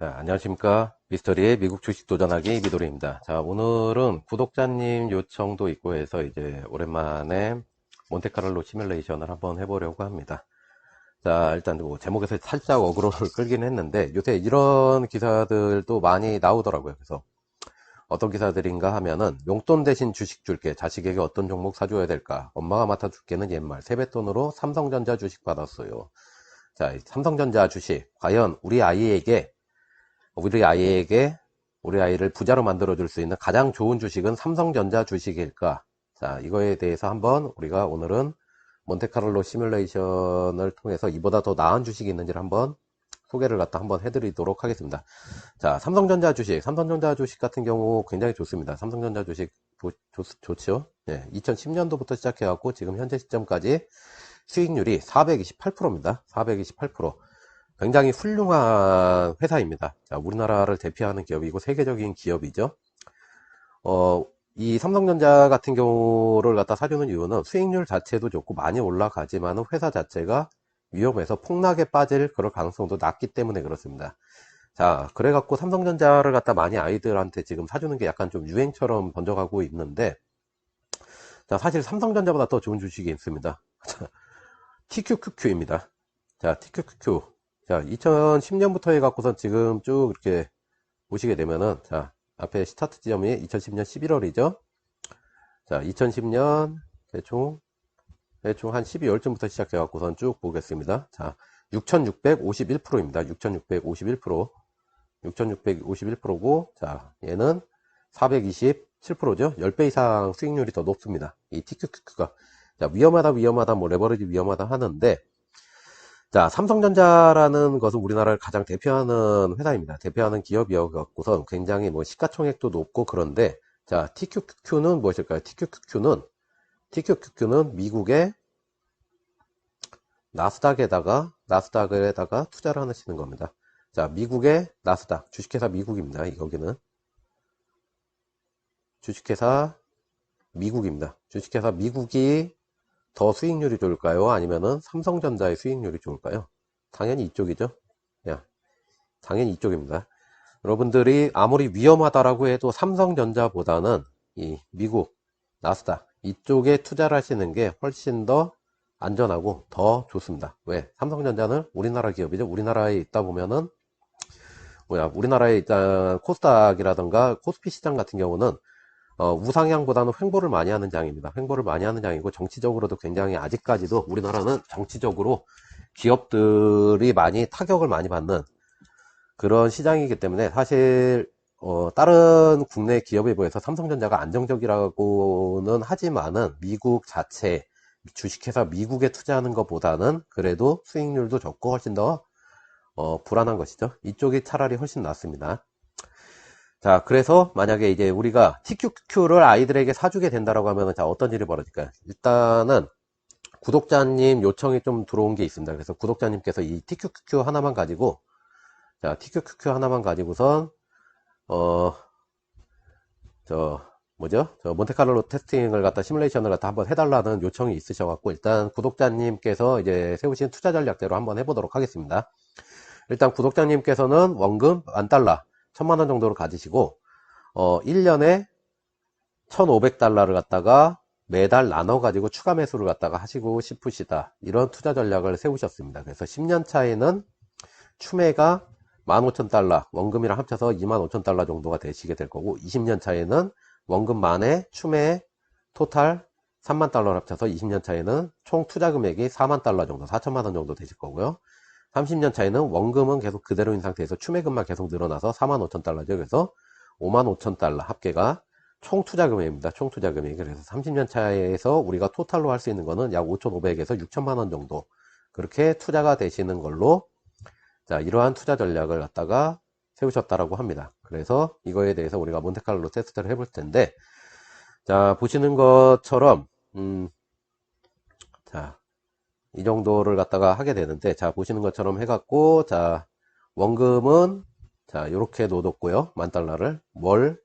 안녕하십니까. 미스터리의 미국 주식 도전하기 미도리입니다. 자, 오늘은 구독자님 요청도 있고 해서 이제 오랜만에 몬테카를로 시뮬레이션을 한번 해보려고 합니다. 자, 일단 뭐 제목에서 살짝 어그로를 끌긴 했는데 요새 이런 기사들도 많이 나오더라고요. 그래서 어떤 기사들인가 하면은 용돈 대신 주식 줄게. 자식에게 어떤 종목 사줘야 될까? 엄마가 맡아줄게는 옛말. 세뱃돈으로 삼성전자 주식 받았어요. 자, 삼성전자 주식. 과연 우리 아이를 부자로 만들어줄 수 있는 가장 좋은 주식은 삼성전자 주식일까? 자, 이거에 대해서 한번 우리가 오늘은 몬테카를로 시뮬레이션을 통해서 이보다 더 나은 주식이 있는지를 한번 소개를 갖다 한번 해드리도록 하겠습니다. 자, 삼성전자 주식 같은 경우 굉장히 좋습니다. 삼성전자 주식 좋죠? 예, 2010년도부터 시작해갖고 지금 현재 시점까지 수익률이 428%입니다. 428%. 굉장히 훌륭한 회사입니다. 자, 우리나라를 대표하는 기업이고 세계적인 기업이죠. 이 삼성전자 같은 경우를 갖다 사주는 이유는 수익률 자체도 좋고 많이 올라가지만 회사 자체가 위험해서 폭락에 빠질 그럴 가능성도 낮기 때문에 그렇습니다. 자, 그래갖고 삼성전자를 갖다 많이 아이들한테 지금 사주는 게 약간 좀 유행처럼 번져가고 있는데, 자, 사실 삼성전자보다 더 좋은 주식이 있습니다. TQQQ입니다. 자, TQQQ. 자, 2010년부터 해갖고선 지금 쭉 이렇게 보시게 되면은, 자, 앞에 스타트 지점이 2010년 11월이죠. 자, 2010년 대충 한 12월쯤부터 시작해갖고선 쭉 보겠습니다. 자, 6651%입니다. 6651%. 6651%고, 자, 얘는 427%죠. 10배 이상 수익률이 더 높습니다. 이 TQQQ가. 자, 위험하다, 뭐, 레버리지 위험하다 하는데, 자, 삼성전자라는 것은 우리나라를 가장 대표하는 회사입니다. 대표하는 기업이어갖고선 굉장히 뭐 시가총액도 높고 그런데, 자, TQQQ는 무엇일까요? TQQQ는 미국의 나스닥에다가 투자를 하시는 겁니다. 자, 미국의 나스닥, 주식회사 미국입니다. 여기는. 주식회사 미국입니다. 주식회사 미국이 더 수익률이 좋을까요? 아니면은 삼성전자의 수익률이 좋을까요? 당연히 이쪽이죠. 야, 당연히 이쪽입니다. 여러분들이 아무리 위험하다라고 해도 삼성전자보다는 이 미국 나스닥 이쪽에 투자를 하시는 게 훨씬 더 안전하고 더 좋습니다. 왜? 삼성전자는 우리나라 기업이죠. 우리나라에 있다 보면은 우리나라에 일단 코스닥이라던가 코스피 시장 같은 경우는 우상향보다는 횡보를 많이 하는 장입니다. 횡보를 많이 하는 장이고 정치적으로도 굉장히 아직까지도 우리나라는 정치적으로 기업들이 많이 타격을 많이 받는 그런 시장이기 때문에 사실 다른 국내 기업에 비해서 삼성전자가 안정적이라고는 하지만은 미국 자체 주식회사 미국에 투자하는 것보다는 그래도 수익률도 적고 훨씬 더 불안한 것이죠. 이쪽이 차라리 훨씬 낫습니다. 자, 그래서 만약에 이제 우리가 TQQ를 아이들에게 사주게 된다라고 하면 자, 어떤 일이 벌어질까요? 일단은 구독자님 요청이 좀 들어온 게 있습니다. 그래서 구독자님께서 이 TQQQ 하나만 가지고 자, TQQQ 하나만 가지고선 몬테카를로 테스팅을 갖다 시뮬레이션을 갖다 한번 해달라는 요청이 있으셔갖고 일단 구독자님께서 이제 세우신 투자 전략대로 한번 해보도록 하겠습니다. 일단 구독자님께서는 원금 $1000, 1000만원 정도를 가지시고 1년에 1500달러를 갖다가 매달 나눠 가지고 추가 매수를 갖다가 하시고 싶으시다, 이런 투자 전략을 세우셨습니다. 그래서 10년 차에는 추매가 15,000달러, 원금이랑 합쳐서 25,000달러 정도가 되시게 될 거고, 20년 차에는 원금 만에 추매 토탈 3만 달러를 합쳐서 20년 차에는 총 투자 금액이 4만 달러 정도, 4천만원 정도 되실 거고요. 30년 차에는 원금은 계속 그대로인 상태에서 추매금만 계속 늘어나서 45,000달러죠. 그래서 55,000달러 합계가 총 투자 금액입니다. 총 투자 금액이. 그래서 30년 차에서 우리가 토탈로 할 수 있는 거는 약 5,500에서 6천만원 정도 그렇게 투자가 되시는 걸로, 자, 이러한 투자 전략을 갖다가 세우셨다라고 합니다. 그래서 이거에 대해서 우리가 몬테칼로 테스트를 해볼 텐데, 자, 보시는 것처럼 자, 이 정도를 갖다가 하게 되는데, 자, 보시는 것처럼 해갖고, 자, 원금은, 자, 요렇게 놓뒀고요. $10,000를.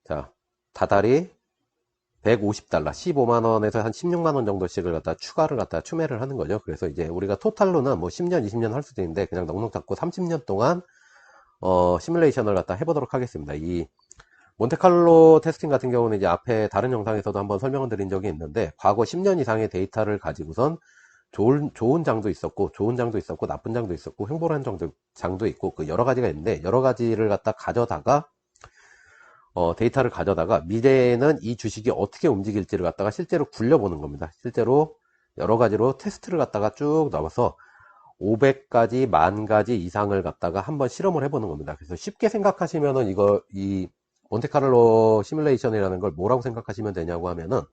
자, 다달이 150달러, 15만원에서 한 16만원 정도씩을 갖다 추가를 갖다 추매를 하는 거죠. 그래서 이제 우리가 토탈로는 뭐 10년, 20년 할 수도 있는데, 그냥 넉넉 잡고 30년 동안, 시뮬레이션을 갖다 해보도록 하겠습니다. 이 몬테칼로 테스팅 같은 경우는 이제 앞에 다른 영상에서도 한번 설명을 드린 적이 있는데, 과거 10년 이상의 데이터를 가지고선 좋은 장도 있었고, 나쁜 장도 있었고, 횡보한 장도 있고, 그 여러 가지가 있는데, 여러 가지를 갖다 가져다가, 데이터를 가져다가, 미래에는 이 주식이 어떻게 움직일지를 갖다가 실제로 굴려보는 겁니다. 실제로 여러 가지로 테스트를 갖다가 쭉 넣어서, 500가지, 10,000가지 이상을 갖다가 한번 실험을 해보는 겁니다. 그래서 쉽게 생각하시면은 이 몬테카를로 시뮬레이션이라는 걸 뭐라고 생각하시면 되냐고 하면은,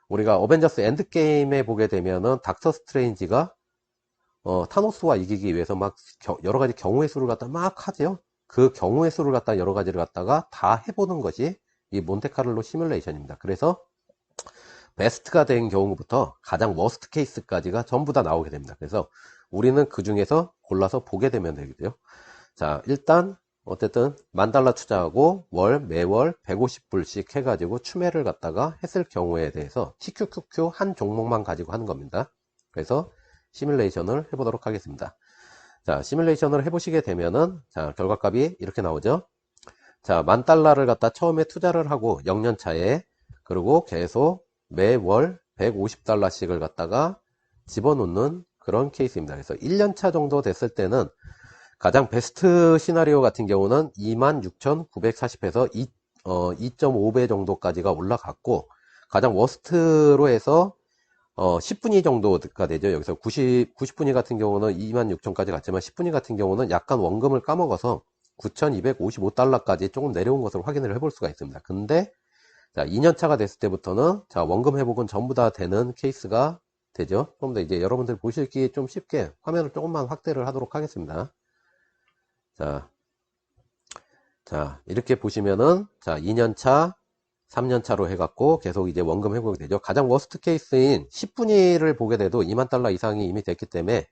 우리가 어벤져스 엔드게임에 보게 되면은 닥터 스트레인지가 타노스와 이기기 위해서 막 여러 가지 경우의 수를 갖다 막 하죠. 그 경우의 수를 갖다 여러 가지를 갖다가 다 해보는 것이 이 몬테카를로 시뮬레이션입니다. 그래서 베스트가 된 경우부터 가장 워스트 케이스까지가 전부 다 나오게 됩니다. 그래서 우리는 그 중에서 골라서 보게 되면 되겠죠. 자, 일단 어쨌든 $10,000 투자하고 매월 150불씩 해가지고 추매를 갖다가 했을 경우에 대해서 TQQQ 한 종목만 가지고 하는 겁니다. 그래서 시뮬레이션을 해보도록 하겠습니다. 자, 시뮬레이션을 해보시게 되면은, 자, 결과값이 이렇게 나오죠. 자, $10,000를 갖다 처음에 투자를 하고 0년 차에, 그리고 계속 매월 150달러씩을 갖다가 집어넣는 그런 케이스입니다. 그래서 1년 차 정도 됐을 때는 가장 베스트 시나리오 같은 경우는 26,940에서 2.5배 정도까지가 올라갔고, 가장 워스트로 해서 10분위 정도가 되죠. 여기서 90분위 같은 경우는 26,000까지 갔지만 10분위 같은 경우는 약간 원금을 까먹어서 9,255달러까지 조금 내려온 것을 확인을 해볼 수가 있습니다. 근데 자, 2년차가 됐을 때부터는 자, 원금 회복은 전부 다 되는 케이스가 되죠. 좀 더 이제 여러분들 보시기 좀 쉽게 화면을 조금만 확대를 하도록 하겠습니다. 자, 이렇게 보시면은, 자, 2년차, 3년차로 해갖고 계속 이제 원금 회복이 되죠. 가장 워스트 케이스인 10분위를 보게 돼도 $20,000 이상이 이미 됐기 때문에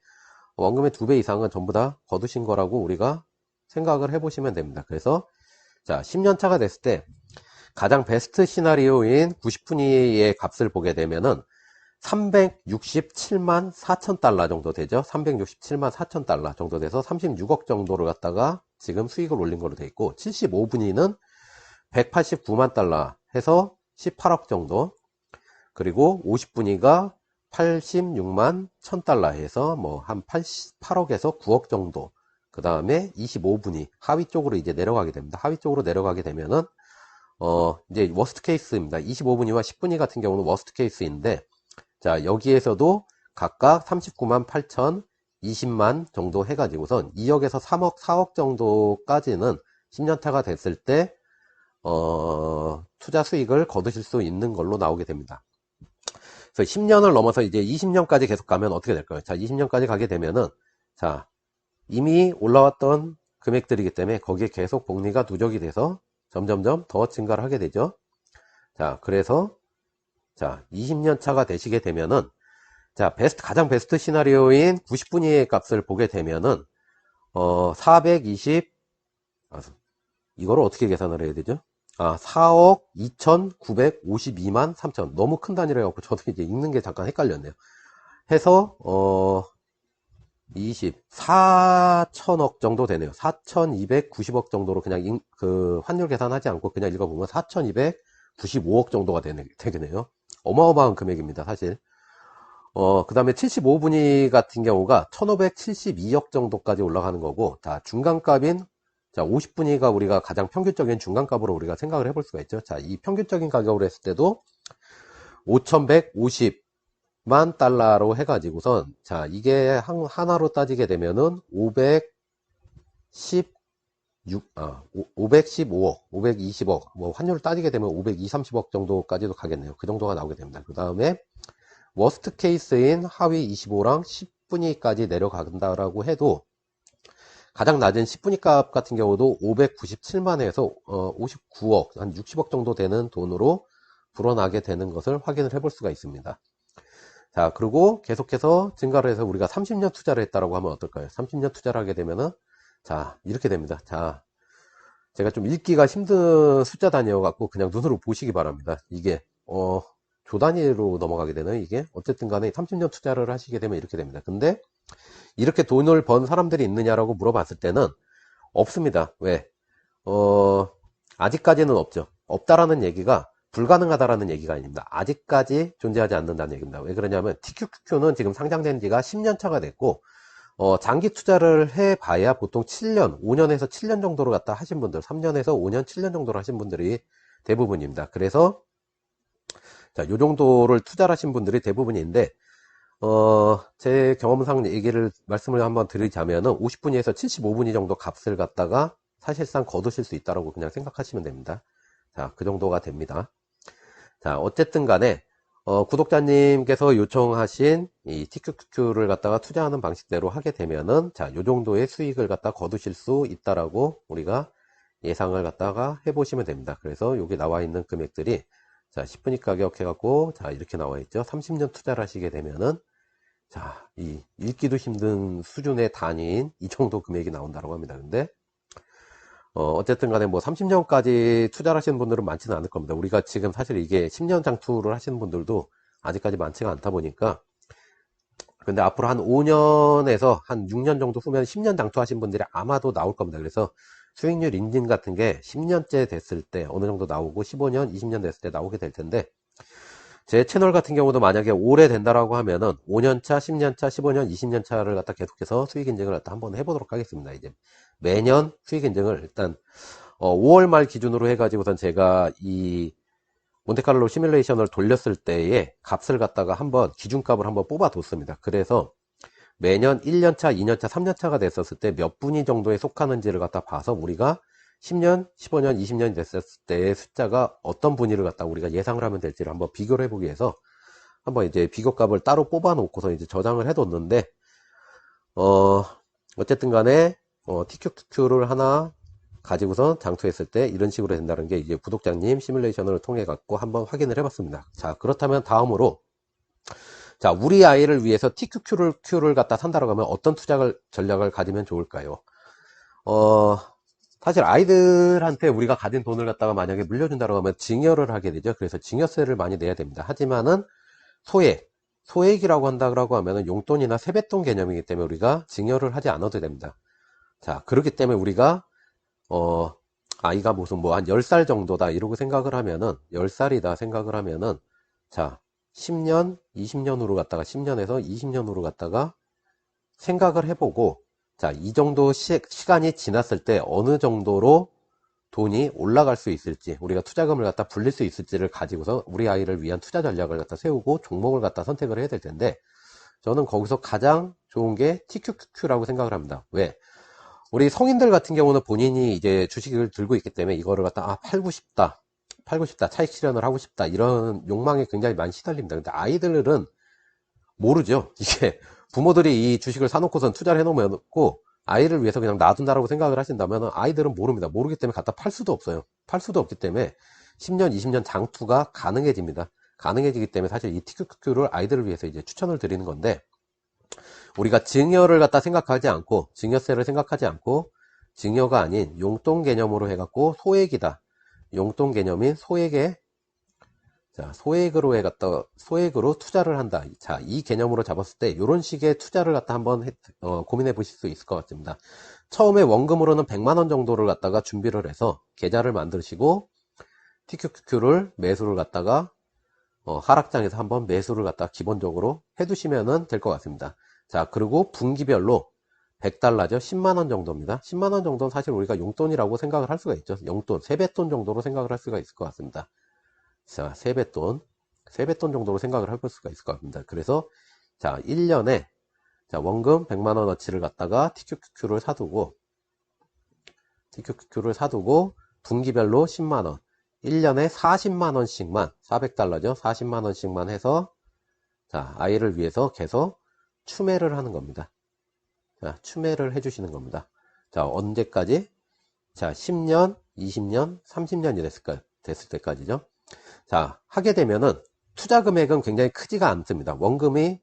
원금의 2배 이상은 전부 다 거두신 거라고 우리가 생각을 해보시면 됩니다. 그래서, 자, 10년차가 됐을 때 가장 베스트 시나리오인 90분위의 값을 보게 되면은 367만 4천 달러 정도 되죠. 367만 4천 달러 정도 돼서 36억 정도를 갖다가 지금 수익을 올린 걸로 돼 있고, 75분위는 189만 달러 해서 18억 정도, 그리고 50분위가 86만 1000 달러 해서 뭐 한 8억에서 9억 정도, 그 다음에 25분위 하위 쪽으로 이제 내려가게 됩니다. 하위 쪽으로 내려가게 되면은 이제 워스트 케이스입니다. 25분위와 10분위 같은 경우는 워스트 케이스인데, 자, 여기에서도 각각 39만 8천, 20만 정도 해가지고선 2억에서 3억, 4억 정도까지는 10년차가 됐을 때, 투자 수익을 거두실 수 있는 걸로 나오게 됩니다. 그래서 10년을 넘어서 이제 20년까지 계속 가면 어떻게 될까요? 자, 20년까지 가게 되면은, 자, 이미 올라왔던 금액들이기 때문에 거기에 계속 복리가 누적이 돼서 점점점 더 증가를 하게 되죠. 자, 그래서 자, 20년 차가 되시게 되면은, 자, 가장 베스트 시나리오인 90분위의 값을 보게 되면은, 이거를 어떻게 계산을 해야 되죠? 4억 2,952만 3천. 너무 큰 단위로 해갖고 저도 이제 읽는 게 잠깐 헷갈렸네요. 해서, 4천억 정도 되네요. 4,290억 정도로 그냥 그 환율 계산하지 않고 그냥 읽어보면 4,295억 정도가 되겠네요. 어마어마한 금액입니다, 사실. 그 다음에 75분위 같은 경우가 1,572억 정도까지 올라가는 거고, 자, 중간값인, 자, 50분위가 우리가 가장 평균적인 중간값으로 우리가 생각을 해볼 수가 있죠. 자, 이 평균적인 가격으로 했을 때도 5,150만 달러로 해가지고선, 자, 이게 하나로 따지게 되면은 515억, 520억, 뭐 환율을 따지게 되면 520, 30억 정도까지도 가겠네요. 그 정도가 나오게 됩니다. 그 다음에 워스트 케이스인 하위 25랑 10분위까지 내려간다라고 해도 가장 낮은 10분위 값 같은 경우도 597만에서 59억, 한 60억 정도 되는 돈으로 불어나게 되는 것을 확인을 해볼 수가 있습니다. 자, 그리고 계속해서 증가를 해서 우리가 30년 투자를 했다라고 하면 어떨까요? 30년 투자를 하게 되면은, 자, 이렇게 됩니다. 자, 제가 좀 읽기가 힘든 숫자 단위여 갖고 그냥 눈으로 보시기 바랍니다. 이게 조 단위로 넘어가게 되는, 이게 어쨌든 간에 30년 투자를 하시게 되면 이렇게 됩니다. 근데 이렇게 돈을 번 사람들이 있느냐라고 물어봤을 때는 없습니다. 왜? 아직까지는 없죠. 없다라는 얘기가 불가능하다라는 얘기가 아닙니다. 아직까지 존재하지 않는다는 얘기입니다. 왜 그러냐면 TQQQ는 지금 상장된 지가 10년 차가 됐고, 장기 투자를 해봐야 보통 7년, 5년에서 7년 정도로 갖다 하신 분들, 3년에서 5년, 7년 정도로 하신 분들이 대부분입니다. 그래서, 자, 요 정도를 투자를 하신 분들이 대부분인데, 제 경험상 말씀을 한번 드리자면은 50분에서 75분이 정도 값을 갖다가 사실상 거두실 수 있다라고 그냥 생각하시면 됩니다. 자, 그 정도가 됩니다. 자, 어쨌든 간에, 구독자님께서 요청하신 이 TQQQ를 갖다가 투자하는 방식대로 하게 되면은, 자, 요 정도의 수익을 갖다 거두실 수 있다라고 우리가 예상을 갖다가 해보시면 됩니다. 그래서 여기 나와 있는 금액들이, 자, 10분익 가격 해갖고, 자, 이렇게 나와 있죠. 30년 투자를 하시게 되면은, 자, 이 읽기도 힘든 수준의 단위인 이 정도 금액이 나온다고 합니다. 근데, 어쨌든 간에 뭐 30년까지 투자를 하시는 분들은 많지는 않을 겁니다. 우리가 지금 사실 이게 10년 장투를 하시는 분들도 아직까지 많지가 않다 보니까, 근데 앞으로 한 5년에서 한 6년 정도 후면 10년 장투하신 분들이 아마도 나올 겁니다. 그래서 수익률 인증 같은 게 10년째 됐을 때 어느 정도 나오고 15년, 20년 됐을 때 나오게 될 텐데, 제 채널 같은 경우도 만약에 오래 된다라고 하면은 5년차, 10년차, 15년, 20년차를 갖다 계속해서 수익 인증을 갖다 한번 해보도록 하겠습니다. 이제 매년 수익 인증을 일단 5월 말 기준으로 해가지고선 제가 이 몬테카를로 시뮬레이션을 돌렸을 때의 값을 갖다가 한번 기준값을 한번 뽑아 뒀습니다. 그래서 매년 1년차, 2년차, 3년차가 됐었을 때 몇 분위 정도에 속하는지를 갖다 봐서 우리가 10년, 15년, 20년이 됐을 때의 숫자가 어떤 분위를 갖다 우리가 예상을 하면 될지를 한번 비교를 해보기 위해서 한번 이제 비교값을 따로 뽑아 놓고서 이제 저장을 해뒀는데, 어쨌든 간에, TQQQ를 하나 가지고서 장투했을 때 이런 식으로 된다는 게 이제 구독자님 시뮬레이션을 통해 갖고 한번 확인을 해봤습니다. 자, 그렇다면 다음으로, 자, 우리 아이를 위해서 TQQ를 갖다 산다고 하면 어떤 투자 전략을 가지면 좋을까요? 사실 아이들한테 우리가 가진 돈을 갖다가 만약에 물려준다고 하면 증여를 하게 되죠. 그래서 증여세를 많이 내야 됩니다. 하지만은 소액이라고 한다고 하면은 용돈이나 세뱃돈 개념이기 때문에 우리가 증여를 하지 않아도 됩니다. 자, 그렇기 때문에 우리가 아이가 무슨 뭐 한 10살 정도다 이러고 생각을 하면은 10살이다 생각을 하면은, 자, 10년, 20년으로 갔다가 10년에서 20년으로 갔다가 생각을 해보고, 자, 이 정도 시간이 지났을 때 어느 정도로 돈이 올라갈 수 있을지, 우리가 투자금을 갖다 불릴 수 있을지를 가지고서 우리 아이를 위한 투자 전략을 갖다 세우고 종목을 갖다 선택을 해야 될 텐데, 저는 거기서 가장 좋은 게 TQQQ라고 생각을 합니다. 왜? 우리 성인들 같은 경우는 본인이 이제 주식을 들고 있기 때문에 이거를 갖다 팔고 싶다, 차익 실현을 하고 싶다, 이런 욕망에 굉장히 많이 시달립니다. 근데 아이들은 모르죠. 이게 부모들이 이 주식을 사놓고선 투자를 해놓고 아이를 위해서 그냥 놔둔다라고 생각을 하신다면 아이들은 모릅니다. 모르기 때문에 갖다 팔 수도 없어요. 팔 수도 없기 때문에 10년, 20년 장투가 가능해집니다. 가능해지기 때문에 사실 이 TQQQ를 아이들을 위해서 이제 추천을 드리는 건데, 우리가 증여를 갖다 생각하지 않고, 증여세를 생각하지 않고, 증여가 아닌 용돈 개념으로 해갖고 소액이다, 용돈 개념인 소액에, 자, 소액으로 투자를 한다. 자, 이 개념으로 잡았을 때, 이런 식의 투자를 갖다 한번 고민해 보실 수 있을 것 같습니다. 처음에 원금으로는 100만원 정도를 갖다가 준비를 해서 계좌를 만드시고, TQQQ를 매수를 갖다가, 하락장에서 한번 매수를 갖다가 기본적으로 해두시면 될 것 같습니다. 자, 그리고 분기별로 100달러죠. 10만원 정도입니다. 10만원 정도는 사실 우리가 용돈이라고 생각을 할 수가 있죠. 용돈, 세뱃돈 정도로 생각을 할 수가 있을 것 같습니다. 자, 세뱃돈 정도로 생각을 해볼 수가 있을 것 같습니다. 그래서, 자, 1년에, 자, 원금 100만원어치를 갖다가 TQQQ를 사두고, 분기별로 10만원, 1년에 40만원씩만, 400달러죠. 40만원씩만 해서, 자, 아이를 위해서 계속 추매를 하는 겁니다. 자, 추매를 해주시는 겁니다. 자, 언제까지? 자, 10년, 20년, 30년이 됐을 때까지죠. 자, 하게 되면은 투자 금액은 굉장히 크지가 않습니다. 원금이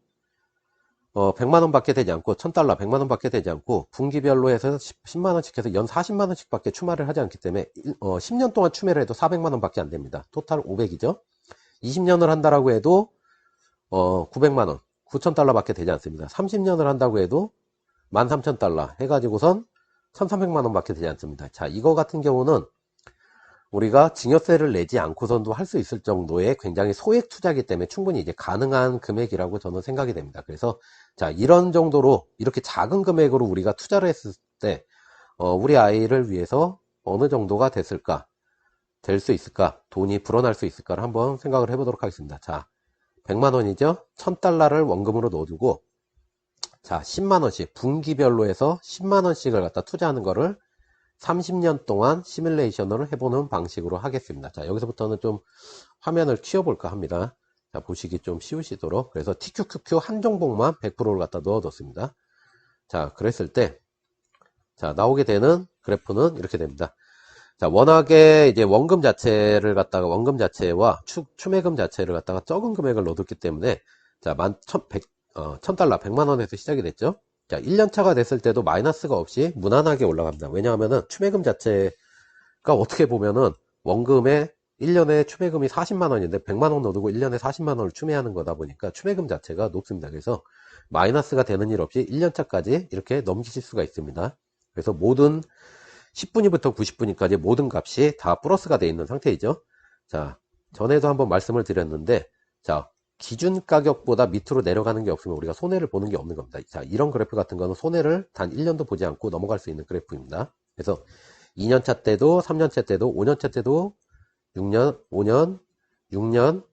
100만원 밖에 되지 않고, 1000달러 100만원 밖에 되지 않고, 분기별로 해서 10만원씩 해서 연 40만원씩 밖에 추마를 하지 않기 때문에 10년 동안 추매를 해도 400만원 밖에 안 됩니다. 토탈 500이죠. 20년을 한다라고 해도 900만원, 9000달러 밖에 되지 않습니다. 30년을 한다고 해도 13,000달러 해가지고선 1300만 원밖에 되지 않습니다. 자, 이거 같은 경우는 우리가 증여세를 내지 않고선도 할 수 있을 정도의 굉장히 소액 투자이기 때문에 충분히 이제 가능한 금액이라고 저는 생각이 됩니다. 그래서 자, 이런 정도로 이렇게 작은 금액으로 우리가 투자를 했을 때 우리 아이를 위해서 어느 정도가 됐을까, 될 수 있을까, 돈이 불어날 수 있을까를 한번 생각을 해보도록 하겠습니다. 자, 100만 원이죠. 1000달러를 원금으로 넣어두고 자, 10만 원씩 분기별로 해서 10만 원씩을 갖다 투자하는 거를 30년 동안 시뮬레이션을 해보는 방식으로 하겠습니다. 자, 여기서부터는 좀 화면을 키워볼까 합니다. 자, 보시기 좀 쉬우시도록. 그래서 TQQQ 한 종목만 100%를 갖다 넣어뒀습니다. 자, 그랬을 때, 자, 나오게 되는 그래프는 이렇게 됩니다. 자, 워낙에 이제 원금 자체를 갖다가, 원금 자체와 추매금 자체를 갖다가 적은 금액을 넣어뒀기 때문에, 자, 1000달러, 100만 원에서 시작이 됐죠. 자, 1년차가 됐을 때도 마이너스가 없이 무난하게 올라갑니다. 왜냐하면은 추매금 자체가 어떻게 보면은 원금에 1년에 추매금이 40만 원인데 100만 원 넣어두고 1년에 40만 원을 추매하는 거다 보니까 추매금 자체가 높습니다. 그래서 마이너스가 되는 일 없이 1년차까지 이렇게 넘기실 수가 있습니다. 그래서 모든 10분위부터 90분위까지 모든 값이 다 플러스가 되어 있는 상태이죠. 자, 전에도 한번 말씀을 드렸는데, 자, 기준 가격보다 밑으로 내려가는 게 없으면 우리가 손해를 보는 게 없는 겁니다. 자, 이런 그래프 같은 거는 손해를 단 1년도 보지 않고 넘어갈 수 있는 그래프입니다. 그래서 2년차 때도 3년차 때도 5년차 때도 6년, 5년, 6년,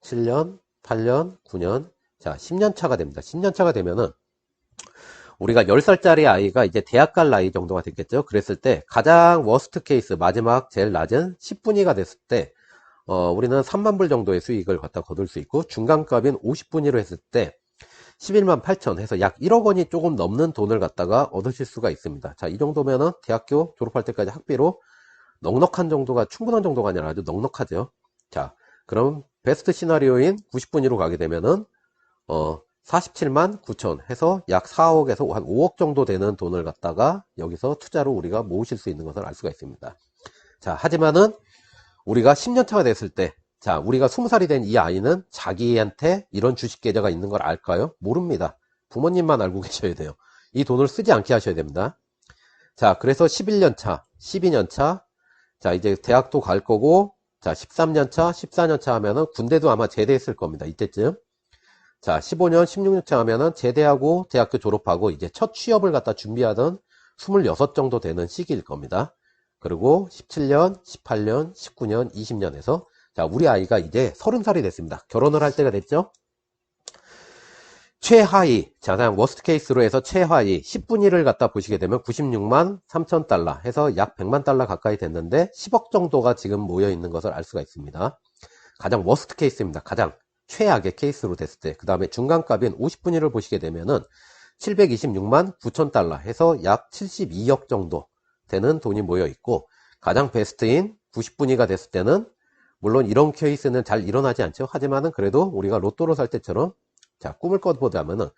7년, 8년, 9년, 자, 10년차가 됩니다. 10년차가 되면은 우리가 10살짜리 아이가 이제 대학 갈 나이 정도가 됐겠죠. 그랬을 때 가장 워스트 케이스, 마지막 제일 낮은 10분위가 됐을 때 우리는 3만 불 정도의 수익을 갖다 거둘 수 있고, 중간값인 50분위로 했을 때 11만 8천 해서 약 1억 원이 조금 넘는 돈을 갖다가 얻으실 수가 있습니다. 자, 이 정도면은 대학교 졸업할 때까지 학비로 넉넉한 정도가, 충분한 정도가 아니라 아주 넉넉하죠. 자, 그럼 베스트 시나리오인 90분위로 가게 되면은 47만 9천 해서 약 4억에서 한 5억 정도 되는 돈을 갖다가 여기서 투자로 우리가 모으실 수 있는 것을 알 수가 있습니다. 자, 하지만은 우리가 10년차가 됐을 때, 자, 우리가 20살이 된 이 아이는 자기한테 이런 주식 계좌가 있는 걸 알까요? 모릅니다. 부모님만 알고 계셔야 돼요. 이 돈을 쓰지 않게 하셔야 됩니다. 자, 그래서 11년차, 12년차, 자, 이제 대학도 갈 거고, 자, 13년차, 14년차 하면은 군대도 아마 제대했을 겁니다. 이때쯤. 자, 15년, 16년차 하면은 제대하고 대학교 졸업하고 이제 첫 취업을 갖다 준비하던 26 정도 되는 시기일 겁니다. 그리고 17년, 18년, 19년, 20년에서 자, 우리 아이가 이제 30살이 됐습니다. 결혼을 할 때가 됐죠. 최하위, 자, 그냥 워스트 케이스로 해서 최하위 10분위를 갖다 보시게 되면 96만 3천 달러 해서 약 100만 달러 가까이 됐는데 10억 정도가 지금 모여 있는 것을 알 수가 있습니다. 가장 워스트 케이스입니다. 가장 최악의 케이스로 됐을 때. 그 다음에 중간값인 50분위를 보시게 되면은 726만 9천 달러 해서 약 72억 정도 되는 돈이 모여 있고, 가장 베스트인 90분위가 됐을 때는 물론 이런 케이스는 잘 일어나지 않죠. 하지만은 그래도 우리가 로또로 살 때처럼, 자, 꿈을 꿔보자면은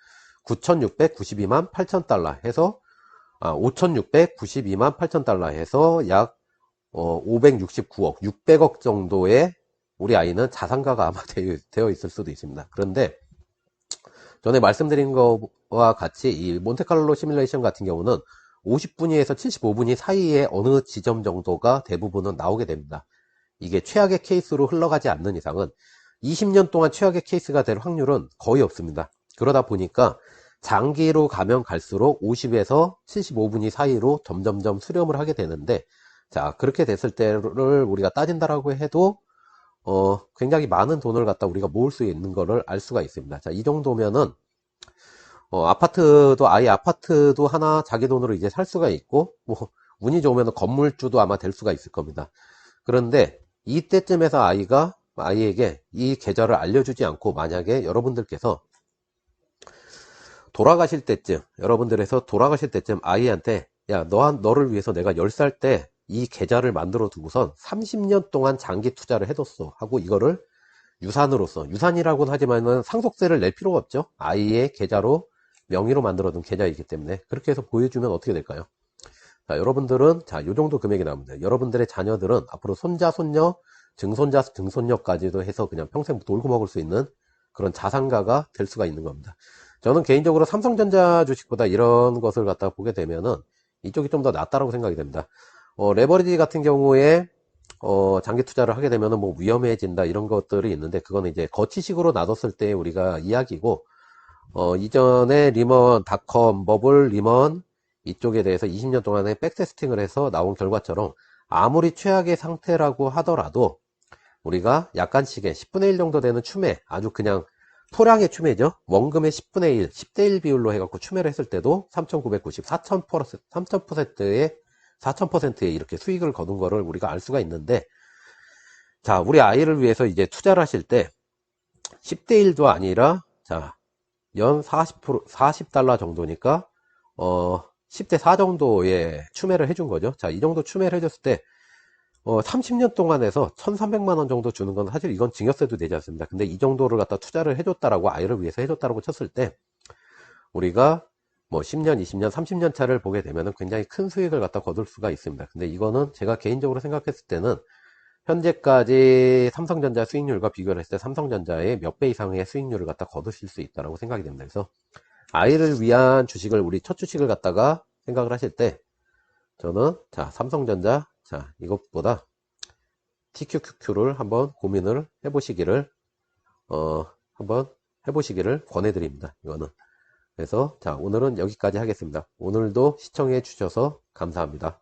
9,692만 8천 달러 해서 5,692만 8천 달러 해서 약 569억, 600억 정도의 우리 아이는 자산가가 아마 되어 있을 수도 있습니다. 그런데 전에 말씀드린 것과 같이 이 몬테칼로 시뮬레이션 같은 경우는 50분위에서 75분위 사이에 어느 지점 정도가 대부분은 나오게 됩니다. 이게 최악의 케이스로 흘러가지 않는 이상은 20년 동안 최악의 케이스가 될 확률은 거의 없습니다. 그러다 보니까 장기로 가면 갈수록 50에서 75분위 사이로 점점점 수렴을 하게 되는데, 자, 그렇게 됐을 때를 우리가 따진다라고 해도 굉장히 많은 돈을 갖다 우리가 모을 수 있는 거를 알 수가 있습니다. 자, 이 정도면은 아예 아파트도 하나 자기 돈으로 이제 살 수가 있고, 뭐 운이 좋으면 건물주도 아마 될 수가 있을 겁니다. 그런데 이때쯤에서 아이에게 이 계좌를 알려주지 않고, 만약에 여러분들께서 돌아가실 때쯤 아이한테, 야, 너를 위해서 내가 10살 때 이 계좌를 만들어 두고선 30년 동안 장기 투자를 해뒀어 하고, 이거를 유산으로서, 유산이라고는 하지만은 상속세를 낼 필요가 없죠. 아이의 계좌로 명의로 만들어둔 계좌이기 때문에 그렇게 해서 보여주면 어떻게 될까요? 자, 여러분들은, 자, 요 정도 금액이 나옵니다. 여러분들의 자녀들은 앞으로 손자, 손녀, 증손자, 증손녀까지도 해서 그냥 평생 돌고 먹을 수 있는 그런 자산가가 될 수가 있는 겁니다. 저는 개인적으로 삼성전자 주식보다 이런 것을 갖다가 보게 되면은 이쪽이 좀 더 낫다라고 생각이 됩니다. 레버리지 같은 경우에 장기 투자를 하게 되면은 뭐 위험해진다 이런 것들이 있는데, 그거는 이제 거치식으로 놔뒀을 때 우리가 이야기고, 이전에 리먼, 닷컴, 버블, 리먼 이쪽에 대해서 20년 동안에 백테스팅을 해서 나온 결과처럼 아무리 최악의 상태라고 하더라도 우리가 약간씩의 10분의 1 정도 되는 추매, 아주 그냥 토량의 추매죠. 원금의 10분의 1, 10대 1 비율로 해갖고 추매를 했을 때도 3,990, 4,000%의 4,000%에 이렇게 수익을 거둔 거를 우리가 알 수가 있는데, 자, 우리 아이를 위해서 이제 투자를 하실 때 10대 1도 아니라, 자, 연 40달러 정도니까 10대 4 정도의 추매를 해준 거죠. 자, 이 정도 추매를 해줬을 때 30년 동안 해서 1,300만 원 정도 주는 건 사실 이건 증여세도 되지 않습니다. 근데 이 정도를 갖다 투자를 해줬다라고, 아이를 위해서 해줬다라고 쳤을 때 우리가 뭐 10년, 20년, 30년 차를 보게 되면은 굉장히 큰 수익을 갖다 거둘 수가 있습니다. 근데 이거는 제가 개인적으로 생각했을 때는 현재까지 삼성전자 수익률과 비교를 했을 때 삼성전자의 몇 배 이상의 수익률을 갖다 거두실 수 있다고 생각이 됩니다. 그래서 아이를 위한 주식을, 우리 첫 주식을 갖다가 생각을 하실 때 저는, 자, 삼성전자, 자, 이것보다 TQQQ를 한번 고민을 해보시기를 한번 해보시기를 권해드립니다. 이거는. 그래서 자, 오늘은 여기까지 하겠습니다. 오늘도 시청해 주셔서 감사합니다.